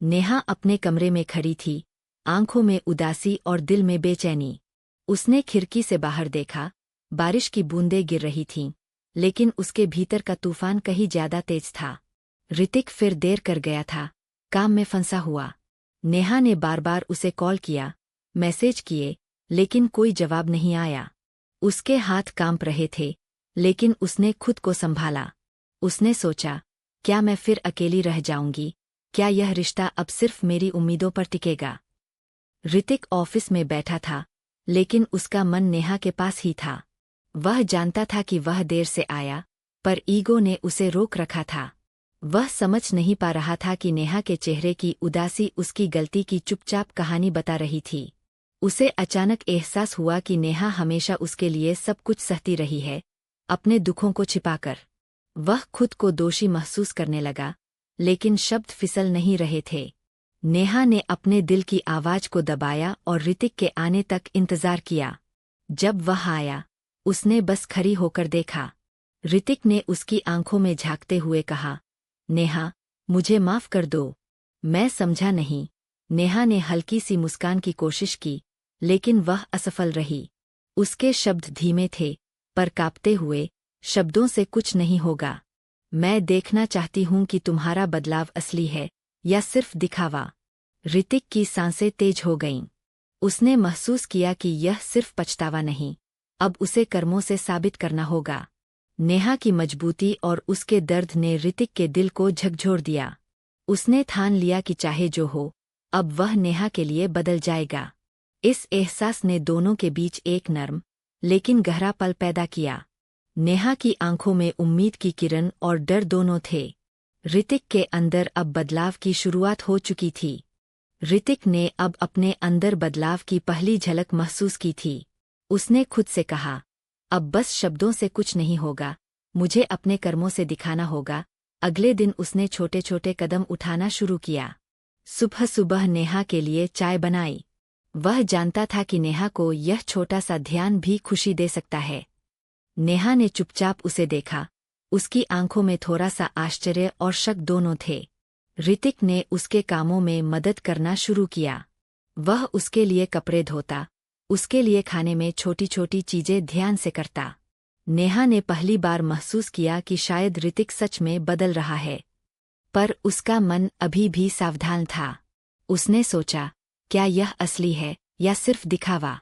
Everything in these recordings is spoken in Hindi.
नेहा अपने कमरे में खड़ी थी, आंखों में उदासी और दिल में बेचैनी। उसने खिड़की से बाहर देखा, बारिश की बूंदें गिर रही थीं, लेकिन उसके भीतर का तूफान कहीं ज्यादा तेज था। ऋतिक फिर देर कर गया था, काम में फंसा हुआ। नेहा ने बार बार उसे कॉल किया, मैसेज किए, लेकिन कोई जवाब नहीं आया। उसके हाथ कांप रहे थे, लेकिन उसने खुद को संभाला। उसने सोचा, क्या मैं फिर अकेली रह जाऊंगी? क्या यह रिश्ता अब सिर्फ मेरी उम्मीदों पर टिकेगा? ऋतिक ऑफिस में बैठा था, लेकिन उसका मन नेहा के पास ही था। वह जानता था कि वह देर से आया, पर ईगो ने उसे रोक रखा था। वह समझ नहीं पा रहा था कि नेहा के चेहरे की उदासी उसकी गलती की चुपचाप कहानी बता रही थी। उसे अचानक एहसास हुआ कि नेहा हमेशा उसके लिए सब कुछ सहती रही है, अपने दुखों को छिपाकर। वह खुद को दोषी महसूस करने लगा, लेकिन शब्द फिसल नहीं रहे थे। नेहा ने अपने दिल की आवाज को दबाया और ऋतिक के आने तक इंतजार किया। जब वह आया, उसने बस खड़ी होकर देखा। ऋतिक ने उसकी आंखों में झांकते हुए कहा, नेहा, मुझे माफ कर दो। मैं समझा नहीं। नेहा ने हल्की सी मुस्कान की कोशिश की, लेकिन वह असफल रही। उसके शब्द धीमे थे, पर कांपते हुए, शब्दों से कुछ नहीं होगा। मैं देखना चाहती हूं कि तुम्हारा बदलाव असली है या सिर्फ दिखावा। ऋतिक की सांसें तेज हो गईं। उसने महसूस किया कि यह सिर्फ पछतावा नहीं, अब उसे कर्मों से साबित करना होगा। नेहा की मजबूती और उसके दर्द ने ऋतिक के दिल को झकझोर दिया। उसने ठान लिया कि चाहे जो हो, अब वह नेहा के लिए बदल जाएगा। इस एहसास ने दोनों के बीच एक नर्म, लेकिन गहरा पल पैदा किया। नेहा की आंखों में उम्मीद की किरण और डर दोनों थे। ऋतिक के अंदर अब बदलाव की शुरुआत हो चुकी थी। ऋतिक ने अब अपने अंदर बदलाव की पहली झलक महसूस की थी। उसने खुद से कहा, अब बस शब्दों से कुछ नहीं होगा, मुझे अपने कर्मों से दिखाना होगा। अगले दिन उसने छोटे छोटे कदम उठाना शुरू किया। सुबह सुबह नेहा के लिए चाय बनाई। वह जानता था कि नेहा को यह छोटा सा ध्यान भी खुशी दे सकता है। नेहा ने चुपचाप उसे देखा। उसकी आंखों में थोड़ा सा आश्चर्य और शक दोनों थे। ऋतिक ने उसके कामों में मदद करना शुरू किया। वह उसके लिए कपड़े धोता, उसके लिए खाने में छोटी छोटी चीजें ध्यान से करता। नेहा ने पहली बार महसूस किया कि शायद ऋतिक सच में बदल रहा है, पर उसका मन अभी भी सावधान था। उसने सोचा, क्या यह असली है या सिर्फ दिखावा?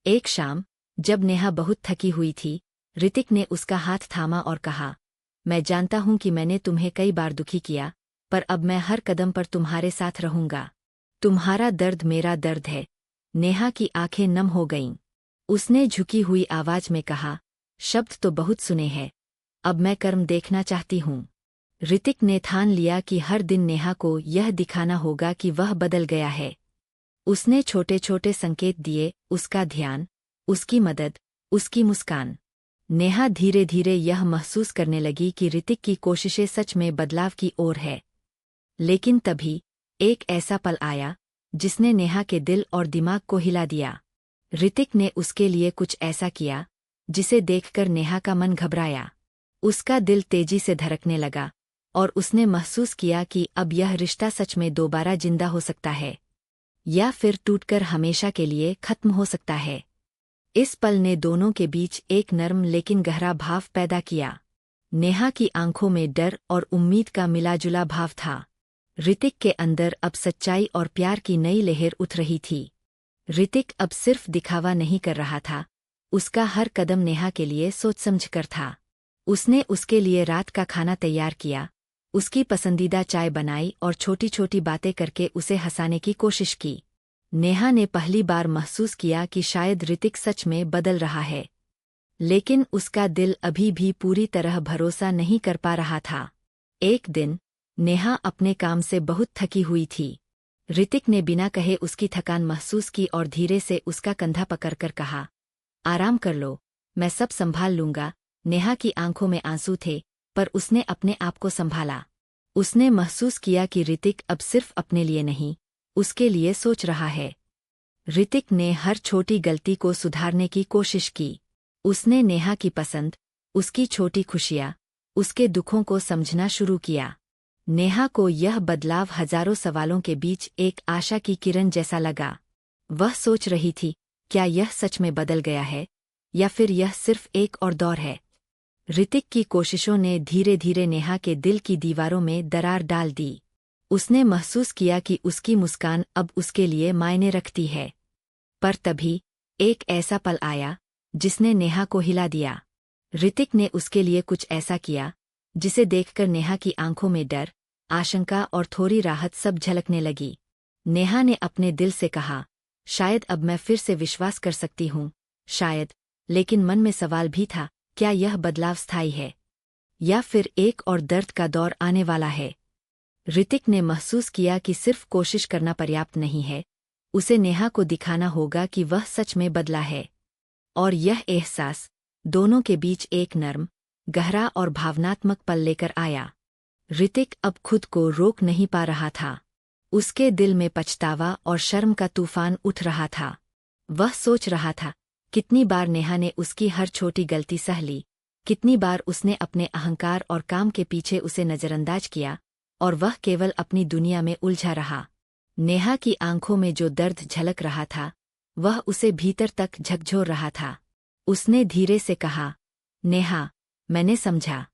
एक शाम, जब नेहा बहुत थकी हुई थी, ऋतिक ने उसका हाथ थामा और कहा, मैं जानता हूं कि मैंने तुम्हें कई बार दुखी किया, पर अब मैं हर कदम पर तुम्हारे साथ रहूंगा। तुम्हारा दर्द मेरा दर्द है। नेहा की आंखें नम हो गईं। उसने झुकी हुई आवाज में कहा, शब्द तो बहुत सुने हैं, अब मैं कर्म देखना चाहती हूं। ऋतिक ने ठान लिया कि हर दिन नेहा को यह दिखाना होगा कि वह बदल गया है। उसने छोटे छोटे संकेत दिए, उसका ध्यान, उसकी मदद, उसकी मुस्कान। नेहा धीरे धीरे यह महसूस करने लगी कि ऋतिक की कोशिशें सच में बदलाव की ओर है। लेकिन तभी एक ऐसा पल आया जिसने नेहा के दिल और दिमाग को हिला दिया। ऋतिक ने उसके लिए कुछ ऐसा किया जिसे देखकर नेहा का मन घबराया। उसका दिल तेजी से धड़कने लगा और उसने महसूस किया कि अब यह रिश्ता सच में दोबारा जिंदा हो सकता है, या फिर टूटकर हमेशा के लिए खत्म हो सकता है। इस पल ने दोनों के बीच एक नर्म लेकिन गहरा भाव पैदा किया। नेहा की आंखों में डर और उम्मीद का मिलाजुला भाव था। ऋतिक के अंदर अब सच्चाई और प्यार की नई लहर उठ रही थी। ऋतिक अब सिर्फ दिखावा नहीं कर रहा था, उसका हर कदम नेहा के लिए सोच समझकर था। उसने उसके लिए रात का खाना तैयार किया, उसकी पसंदीदा चाय बनाई और छोटी छोटी बातें करके उसे हंसाने की कोशिश की। नेहा ने पहली बार महसूस किया कि शायद ऋतिक सच में बदल रहा है, लेकिन उसका दिल अभी भी पूरी तरह भरोसा नहीं कर पा रहा था। एक दिन, नेहा अपने काम से बहुत थकी हुई थी। ऋतिक ने बिना कहे उसकी थकान महसूस की और धीरे से उसका कंधा पकड़कर कहा, आराम कर लो, मैं सब संभाल लूंगा। नेहा की आंखों में आंसू थे, पर उसने अपने आप को संभाला। उसने महसूस किया कि ऋतिक अब सिर्फ अपने लिए नहीं, उसके लिए सोच रहा है। ऋतिक ने हर छोटी गलती को सुधारने की कोशिश की। उसने नेहा की पसंद, उसकी छोटी खुशियाँ, उसके दुखों को समझना शुरू किया। नेहा को यह बदलाव हजारों सवालों के बीच एक आशा की किरण जैसा लगा। वह सोच रही थी, क्या यह सच में बदल गया है या फिर यह सिर्फ एक और दौर है। ऋतिक की कोशिशों ने धीरे धीरे नेहा के दिल की दीवारों में दरार डाल दी। उसने महसूस किया कि उसकी मुस्कान अब उसके लिए मायने रखती है। पर तभी एक ऐसा पल आया जिसने नेहा को हिला दिया। ऋतिक ने उसके लिए कुछ ऐसा किया जिसे देखकर नेहा की आंखों में डर, आशंका और थोड़ी राहत सब झलकने लगी। नेहा ने अपने दिल से कहा, शायद अब मैं फिर से विश्वास कर सकती हूँ, शायद। लेकिन मन में सवाल भी था, क्या यह बदलाव स्थायी है या फिर एक और दर्द का दौर आने वाला है। ऋतिक ने महसूस किया कि सिर्फ कोशिश करना पर्याप्त नहीं है, उसे नेहा को दिखाना होगा कि वह सच में बदला है। और यह एहसास दोनों के बीच एक नर्म, गहरा और भावनात्मक पल लेकर आया। ऋतिक अब खुद को रोक नहीं पा रहा था। उसके दिल में पछतावा और शर्म का तूफान उठ रहा था। वह सोच रहा था, कितनी बार नेहा ने उसकी हर छोटी गलती सह ली, कितनी बार उसने अपने अहंकार और काम के पीछे उसे नजरअंदाज किया और वह केवल अपनी दुनिया में उलझा रहा। नेहा की आंखों में जो दर्द झलक रहा था, वह उसे भीतर तक झकझोर रहा था। उसने धीरे से कहा, नेहा, मैंने समझा,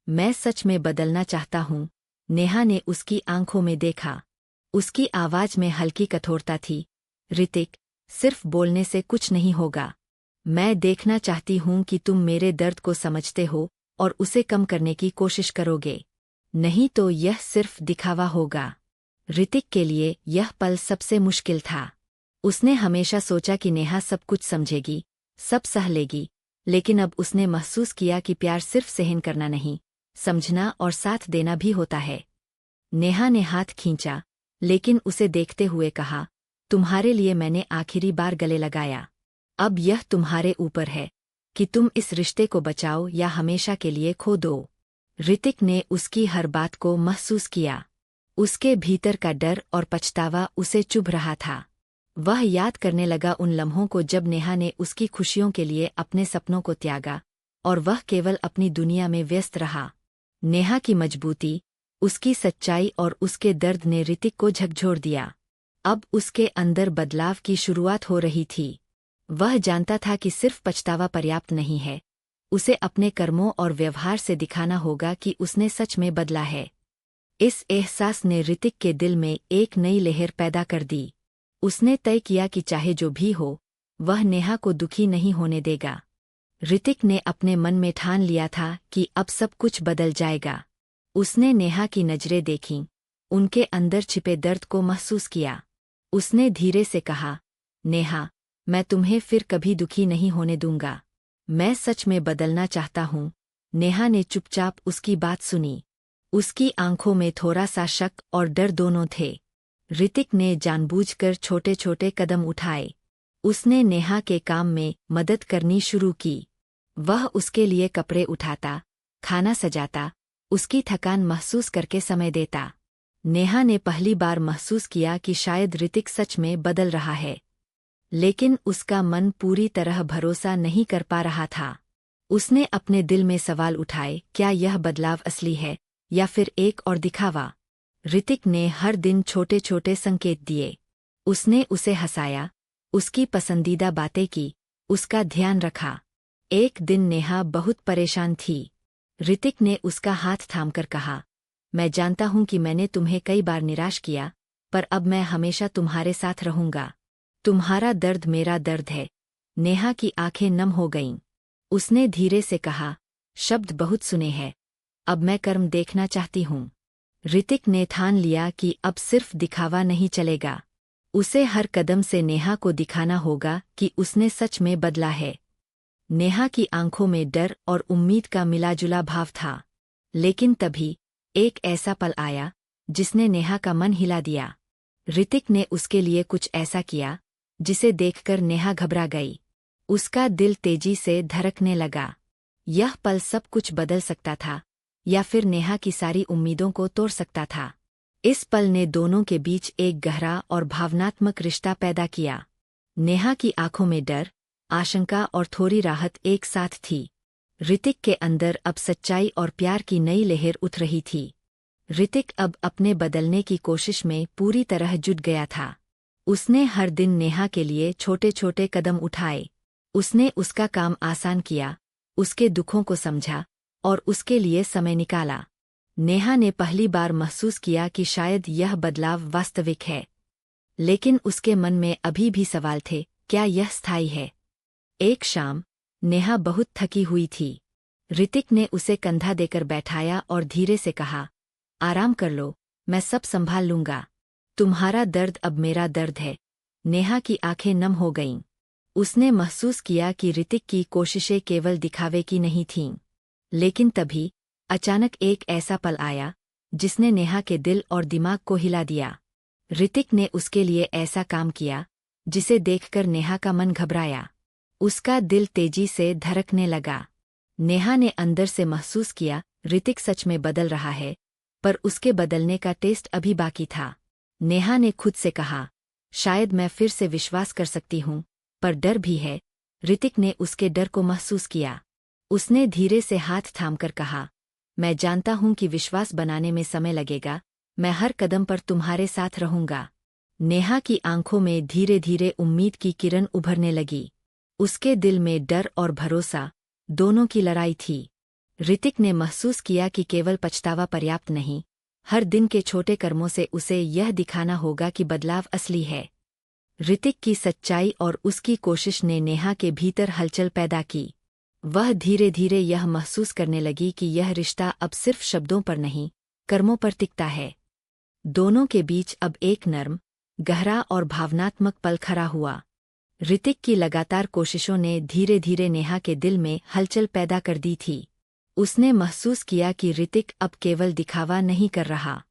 मैं सच में बदलना चाहता हूँ। नेहा ने उसकी आंखों में देखा। उसकी आवाज में हल्की कठोरता थी। ऋतिक, सिर्फ बोलने से कुछ नहीं होगा। मैं देखना चाहती हूँ कि तुम मेरे दर्द को समझते हो और उसे कम करने की कोशिश करोगे। नहीं तो यह सिर्फ दिखावा होगा। ऋतिक के लिए यह पल सबसे मुश्किल था। उसने हमेशा सोचा कि नेहा सब कुछ समझेगी, सब सह लेगी, लेकिन अब उसने महसूस किया कि प्यार सिर्फ सहन करना नहीं, समझना और साथ देना भी होता है। नेहा ने हाथ खींचा, लेकिन उसे देखते हुए कहा, तुम्हारे लिए मैंने आखिरी बार गले लगाया। अब यह तुम्हारे ऊपर है कि तुम इस रिश्ते को बचाओ या हमेशा के लिए खो दो। ऋतिक ने उसकी हर बात को महसूस किया। उसके भीतर का डर और पछतावा उसे चुभ रहा था। वह याद करने लगा उन लम्हों को जब नेहा ने उसकी खुशियों के लिए अपने सपनों को त्यागा और वह केवल अपनी दुनिया में व्यस्त रहा। नेहा की मजबूती, उसकी सच्चाई और उसके दर्द ने ऋतिक को झकझोर दिया। अब उसके अंदर बदलाव की शुरुआत हो रही थी। वह जानता था कि सिर्फ पछतावा पर्याप्त नहीं है, उसे अपने कर्मों और व्यवहार से दिखाना होगा कि उसने सच में बदला है। इस एहसास ने ऋतिक के दिल में एक नई लहर पैदा कर दी। उसने तय किया कि चाहे जो भी हो, वह नेहा को दुखी नहीं होने देगा। ऋतिक ने अपने मन में ठान लिया था कि अब सब कुछ बदल जाएगा। उसने नेहा की नजरें देखीं, उनके अंदर छिपे दर्द को महसूस किया। उसने धीरे से कहा, नेहा, मैं तुम्हें फिर कभी दुखी नहीं होने दूंगा। मैं सच में बदलना चाहता हूँ। नेहा ने चुपचाप उसकी बात सुनी। उसकी आंखों में थोड़ा सा शक और डर दोनों थे। ऋतिक ने जानबूझकर छोटे छोटे कदम उठाए। उसने नेहा के काम में मदद करनी शुरू की। वह उसके लिए कपड़े उठाता, खाना सजाता, उसकी थकान महसूस करके समय देता। नेहा ने पहली बार महसूस किया कि शायद ऋतिक सच में बदल रहा है, लेकिन उसका मन पूरी तरह भरोसा नहीं कर पा रहा था। उसने अपने दिल में सवाल उठाए, क्या यह बदलाव असली है या फिर एक और दिखावा। ऋतिक ने हर दिन छोटे छोटे संकेत दिए। उसने उसे हंसाया, उसकी पसंदीदा बातें की, उसका ध्यान रखा। एक दिन नेहा बहुत परेशान थी। ऋतिक ने उसका हाथ थामकर कहा, मैं जानता हूं कि मैंने तुम्हें कई बार निराश किया, पर अब मैं हमेशा तुम्हारे साथ रहूंगा। तुम्हारा दर्द मेरा दर्द है। नेहा की आंखें नम हो गईं। उसने धीरे से कहा, शब्द बहुत सुने हैं, अब मैं कर्म देखना चाहती हूँ। ऋतिक ने ठान लिया कि अब सिर्फ दिखावा नहीं चलेगा। उसे हर कदम से नेहा को दिखाना होगा कि उसने सच में बदला है। नेहा की आंखों में डर और उम्मीद का मिलाजुला भाव था। लेकिन तभी एक ऐसा पल आया जिसने नेहा का मन हिला दिया। ऋतिक ने उसके लिए कुछ ऐसा किया जिसे देखकर नेहा घबरा गई। उसका दिल तेजी से धड़कने लगा। यह पल सब कुछ बदल सकता था या फिर नेहा की सारी उम्मीदों को तोड़ सकता था। इस पल ने दोनों के बीच एक गहरा और भावनात्मक रिश्ता पैदा किया। नेहा की आंखों में डर, आशंका और थोड़ी राहत एक साथ थी। ऋतिक के अंदर अब सच्चाई और प्यार की नई लहर उठ रही थी। ऋतिक अब अपने बदलने की कोशिश में पूरी तरह जुट गया था। उसने हर दिन नेहा के लिए छोटे छोटे कदम उठाए। उसने उसका काम आसान किया, उसके दुखों को समझा और उसके लिए समय निकाला। नेहा ने पहली बार महसूस किया कि शायद यह बदलाव वास्तविक है, लेकिन उसके मन में अभी भी सवाल थे, क्या यह स्थायी है? एक शाम नेहा बहुत थकी हुई थी। ऋतिक ने उसे कंधा देकर बैठाया और धीरे से कहा, आराम कर लो, मैं सब संभाल लूंगा। तुम्हारा दर्द अब मेरा दर्द है। नेहा की आंखें नम हो गईं। उसने महसूस किया कि ऋतिक की कोशिशें केवल दिखावे की नहीं थीं। लेकिन तभी अचानक एक ऐसा पल आया जिसने नेहा के दिल और दिमाग को हिला दिया। ऋतिक ने उसके लिए ऐसा काम किया जिसे देखकर नेहा का मन घबराया। उसका दिल तेजी से धड़कने लगा। नेहा ने अंदर से महसूस किया, ऋतिक सच में बदल रहा है, पर उसके बदलने का टेस्ट अभी बाकी था। नेहा ने खुद से कहा, शायद मैं फिर से विश्वास कर सकती हूँ, पर डर भी है। ऋतिक ने उसके डर को महसूस किया। उसने धीरे से हाथ थामकर कहा, मैं जानता हूँ कि विश्वास बनाने में समय लगेगा, मैं हर कदम पर तुम्हारे साथ रहूंगा। नेहा की आंखों में धीरे धीरे उम्मीद की किरण उभरने लगी। उसके दिल में डर और भरोसा दोनों की लड़ाई थी। ऋतिक ने महसूस किया कि केवल पछतावा पर्याप्त नहीं, हर दिन के छोटे कर्मों से उसे यह दिखाना होगा कि बदलाव असली है। ऋतिक की सच्चाई और उसकी कोशिश ने नेहा के भीतर हलचल पैदा की। वह धीरे धीरे यह महसूस करने लगी कि यह रिश्ता अब सिर्फ शब्दों पर नहीं, कर्मों पर टिकता है। दोनों के बीच अब एक नर्म, गहरा और भावनात्मक पल खड़ा हुआ। ऋतिक की लगातार कोशिशों ने धीरे धीरे नेहा के दिल में हलचल पैदा कर दी थी। उसने महसूस किया कि ऋतिक अब केवल दिखावा नहीं कर रहा।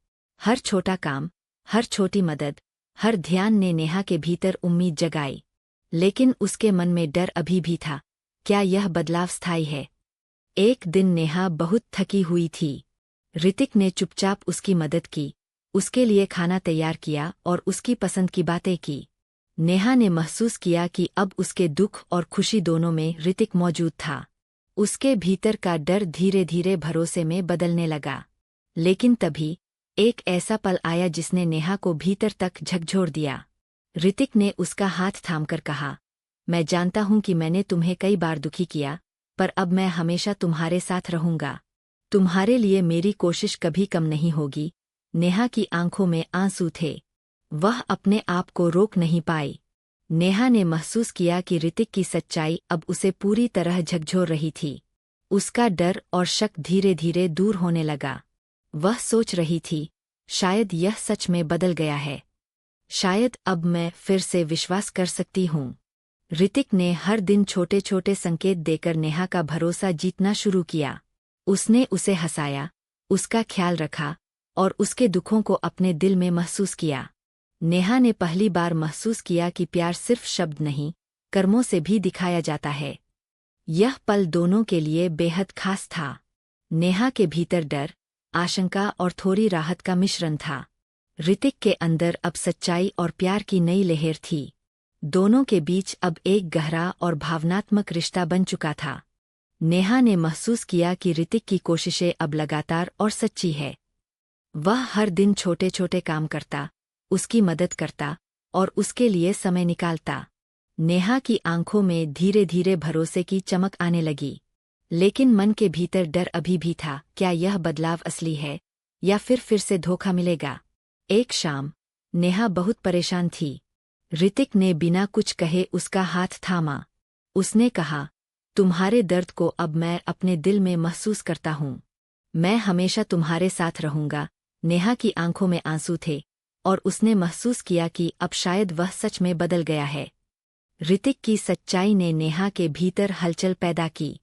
हर छोटा काम, हर छोटी मदद, हर ध्यान ने नेहा के भीतर उम्मीद जगाई। लेकिन उसके मन में डर अभी भी था, क्या यह बदलाव स्थायी है? एक दिन नेहा बहुत थकी हुई थी। ऋतिक ने चुपचाप उसकी मदद की, उसके लिए खाना तैयार किया और उसकी पसंद की बातें की। नेहा ने महसूस किया कि अब उसके दुख और खुशी दोनों में ऋतिक मौजूद था। उसके भीतर का डर धीरे धीरे भरोसे में बदलने लगा। लेकिन तभी एक ऐसा पल आया जिसने नेहा को भीतर तक झकझोर दिया। ऋतिक ने उसका हाथ थामकर कहा, मैं जानता हूं कि मैंने तुम्हें कई बार दुखी किया, पर अब मैं हमेशा तुम्हारे साथ रहूंगा। तुम्हारे लिए मेरी कोशिश कभी कम नहीं होगी। नेहा की आंखों में आंसू थे। वह अपने आप को रोक नहीं पाई। नेहा ने महसूस किया कि ऋतिक की सच्चाई अब उसे पूरी तरह झकझोर रही थी। उसका डर और शक धीरे धीरे दूर होने लगा। वह सोच रही थी, शायद यह सच में बदल गया है। शायद अब मैं फिर से विश्वास कर सकती हूँ। ऋतिक ने हर दिन छोटे छोटे संकेत देकर नेहा का भरोसा जीतना शुरू किया। उसने उसे हंसाया, उसका ख्याल रखा और उसके दुखों को अपने दिल में महसूस किया। नेहा ने पहली बार महसूस किया कि प्यार सिर्फ शब्द नहीं, कर्मों से भी दिखाया जाता है। यह पल दोनों के लिए बेहद खास था। नेहा के भीतर डर, आशंका और थोड़ी राहत का मिश्रण था। ऋतिक के अंदर अब सच्चाई और प्यार की नई लहर थी। दोनों के बीच अब एक गहरा और भावनात्मक रिश्ता बन चुका था। नेहा ने महसूस किया कि ऋतिक की कोशिशें अब लगातार और सच्ची है। वह हर दिन छोटे छोटे काम करता, उसकी मदद करता और उसके लिए समय निकालता। नेहा की आंखों में धीरे धीरे भरोसे की चमक आने लगी। लेकिन मन के भीतर डर अभी भी था, क्या यह बदलाव असली है या फिर से धोखा मिलेगा? एक शाम नेहा बहुत परेशान थी। ऋतिक ने बिना कुछ कहे उसका हाथ थामा। उसने कहा, तुम्हारे दर्द को अब मैं अपने दिल में महसूस करता हूँ। मैं हमेशा तुम्हारे साथ रहूंगा। नेहा की आंखों में आंसू थे और उसने महसूस किया कि अब शायद वह सच में बदल गया है। ऋतिक की सच्चाई ने नेहा के भीतर हलचल पैदा की।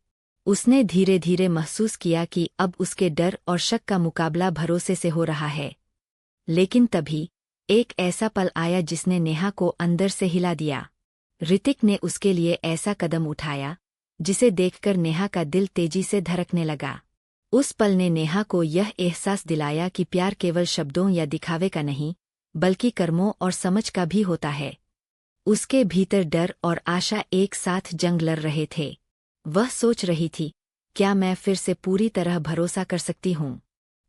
उसने धीरे धीरे महसूस किया कि अब उसके डर और शक का मुकाबला भरोसे से हो रहा है। लेकिन तभी एक ऐसा पल आया जिसने नेहा को अंदर से हिला दिया। ऋतिक ने उसके लिए ऐसा कदम उठाया जिसे देखकर नेहा का दिल तेजी से धड़कने लगा। उस पल ने नेहा को यह एहसास दिलाया कि प्यार केवल शब्दों या दिखावे का नहीं, बल्कि कर्मों और समझ का भी होता है। उसके भीतर डर और आशा एक साथ जंग लड़ रहे थे। वह सोच रही थी, क्या मैं फिर से पूरी तरह भरोसा कर सकती हूँ?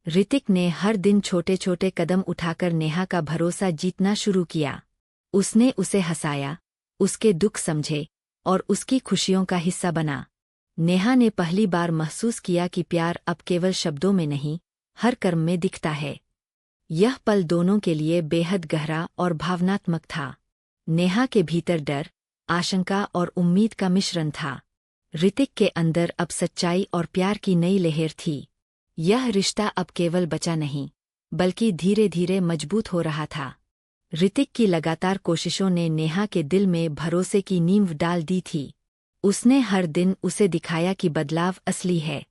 ऋतिक ने हर दिन छोटे छोटे कदम उठाकर नेहा का भरोसा जीतना शुरू किया। उसने उसे हंसाया, उसके दुख समझे और उसकी खुशियों का हिस्सा बना। नेहा ने पहली बार महसूस किया कि प्यार अब केवल शब्दों में नहीं, हर कर्म में दिखता है। यह पल दोनों के लिए बेहद गहरा और भावनात्मक था। नेहा के भीतर डर, आशंका और उम्मीद का मिश्रण था। ऋतिक के अंदर अब सच्चाई और प्यार की नई लहर थी। यह रिश्ता अब केवल बचा नहीं, बल्कि धीरे धीरे मजबूत हो रहा था। ऋतिक की लगातार कोशिशों ने नेहा के दिल में भरोसे की नींव डाल दी थी। उसने हर दिन उसे दिखाया कि बदलाव असली है।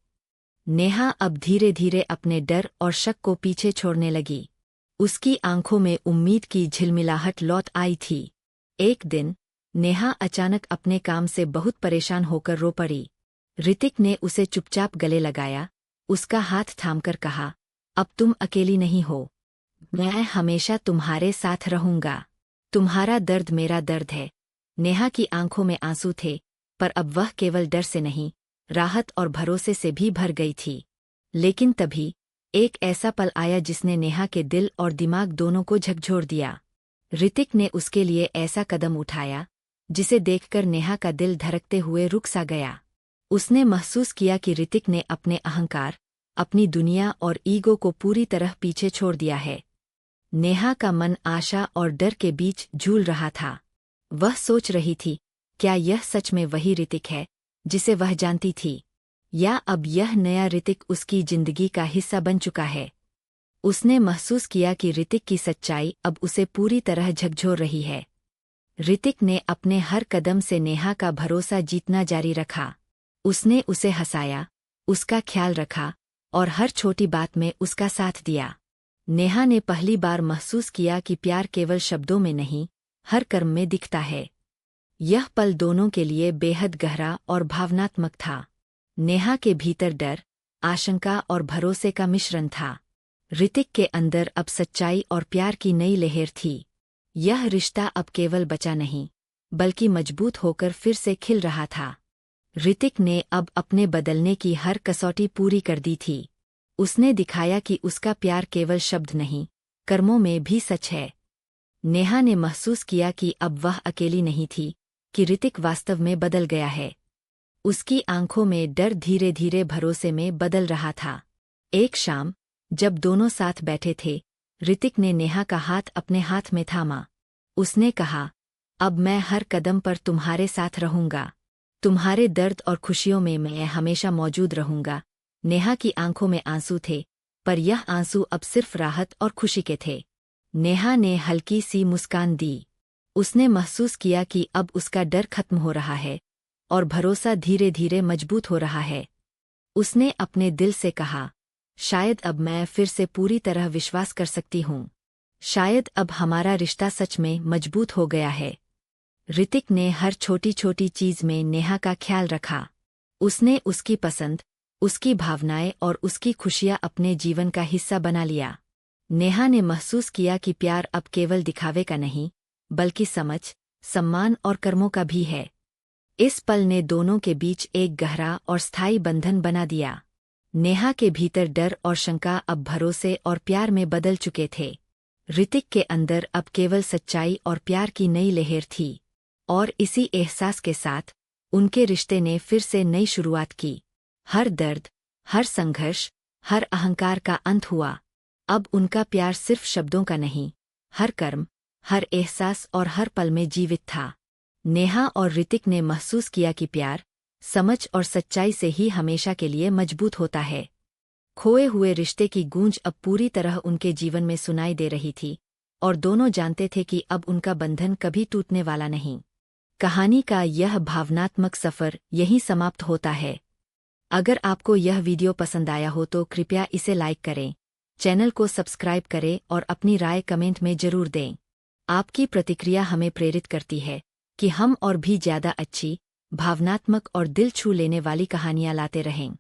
नेहा अब धीरे धीरे अपने डर और शक को पीछे छोड़ने लगी। उसकी आंखों में उम्मीद की झिलमिलाहट लौट आई थी। एक दिन नेहा अचानक अपने काम से बहुत परेशान होकर रो पड़ी। ऋतिक ने उसे चुपचाप गले लगाया, उसका हाथ थामकर कहा, अब तुम अकेली नहीं हो, मैं हमेशा तुम्हारे साथ रहूंगा। तुम्हारा दर्द मेरा दर्द है। नेहा की आंखों में आंसू थे, पर अब वह केवल डर से नहीं, राहत और भरोसे से भी भर गई थी। लेकिन तभी एक ऐसा पल आया जिसने नेहा के दिल और दिमाग दोनों को झकझोर दिया। ऋतिक ने उसके लिए ऐसा कदम उठाया जिसे देखकर नेहा का दिल धड़कते हुए रुक सा गया। उसने महसूस किया कि ऋतिक ने अपने अहंकार, अपनी दुनिया और ईगो को पूरी तरह पीछे छोड़ दिया है। नेहा का मन आशा और डर के बीच झूल रहा था। वह सोच रही थी, क्या यह सच में वही ऋतिक है जिसे वह जानती थी, या अब यह नया ऋतिक उसकी जिंदगी का हिस्सा बन चुका है। उसने महसूस किया कि ऋतिक की सच्चाई अब उसे पूरी तरह झकझोर रही है। ऋतिक ने अपने हर कदम से नेहा का भरोसा जीतना जारी रखा। उसने उसे हंसाया, उसका ख्याल रखा और हर छोटी बात में उसका साथ दिया। नेहा ने पहली बार महसूस किया कि प्यार केवल शब्दों में नहीं, हर कर्म में दिखता है। यह पल दोनों के लिए बेहद गहरा और भावनात्मक था। नेहा के भीतर डर, आशंका और भरोसे का मिश्रण था। ऋतिक के अंदर अब सच्चाई और प्यार की नई लहर थी। यह रिश्ता अब केवल बचा नहीं, बल्कि मजबूत होकर फिर से खिल रहा था। ऋतिक ने अब अपने बदलने की हर कसौटी पूरी कर दी थी। उसने दिखाया कि उसका प्यार केवल शब्द नहीं, कर्मों में भी सच है। नेहा ने महसूस किया कि अब वह अकेली नहीं थी, कि ऋतिक वास्तव में बदल गया है। उसकी आंखों में डर धीरे धीरे भरोसे में बदल रहा था। एक शाम जब दोनों साथ बैठे थे, ऋतिक ने नेहा का हाथ अपने हाथ में थामा। उसने कहा, अब मैं हर कदम पर तुम्हारे साथ रहूंगा। तुम्हारे दर्द और खुशियों में मैं हमेशा मौजूद रहूंगा। नेहा की आंखों में आंसू थे, पर यह आंसू अब सिर्फ राहत और खुशी के थे। नेहा ने हल्की सी मुस्कान दी। उसने महसूस किया कि अब उसका डर खत्म हो रहा है और भरोसा धीरे धीरे मजबूत हो रहा है। उसने अपने दिल से कहा, शायद अब मैं फिर से पूरी तरह विश्वास कर सकती हूँ। शायद अब हमारा रिश्ता सच में मजबूत हो गया है। ऋतिक ने हर छोटी छोटी चीज में नेहा का ख्याल रखा। उसने उसकी पसंद, उसकी भावनाएं और उसकी खुशियां अपने जीवन का हिस्सा बना लिया। नेहा ने महसूस किया कि प्यार अब केवल दिखावे का नहीं, बल्कि समझ, सम्मान और कर्मों का भी है। इस पल ने दोनों के बीच एक गहरा और स्थायी बंधन बना दिया। नेहा के भीतर डर और शंका अब भरोसे और प्यार में बदल चुके थे। ऋतिक के अंदर अब केवल सच्चाई और प्यार की नई लहर थी। और इसी एहसास के साथ उनके रिश्ते ने फिर से नई शुरुआत की। हर दर्द, हर संघर्ष, हर अहंकार का अंत हुआ। अब उनका प्यार सिर्फ शब्दों का नहीं, हर कर्म, हर एहसास और हर पल में जीवित था। नेहा और ऋतिक ने महसूस किया कि प्यार, समझ और सच्चाई से ही हमेशा के लिए मजबूत होता है। खोए हुए रिश्ते की गूंज अब पूरी तरह उनके जीवन में सुनाई दे रही थी, और दोनों जानते थे कि अब उनका बंधन कभी टूटने वाला नहीं। कहानी का यह भावनात्मक सफर यहीं समाप्त होता है। अगर आपको यह वीडियो पसंद आया हो तो कृपया इसे लाइक करें, चैनल को सब्सक्राइब करें और अपनी राय कमेंट में जरूर दें। आपकी प्रतिक्रिया हमें प्रेरित करती है कि हम और भी ज्यादा अच्छी, भावनात्मक और दिल छू लेने वाली कहानियां लाते रहें।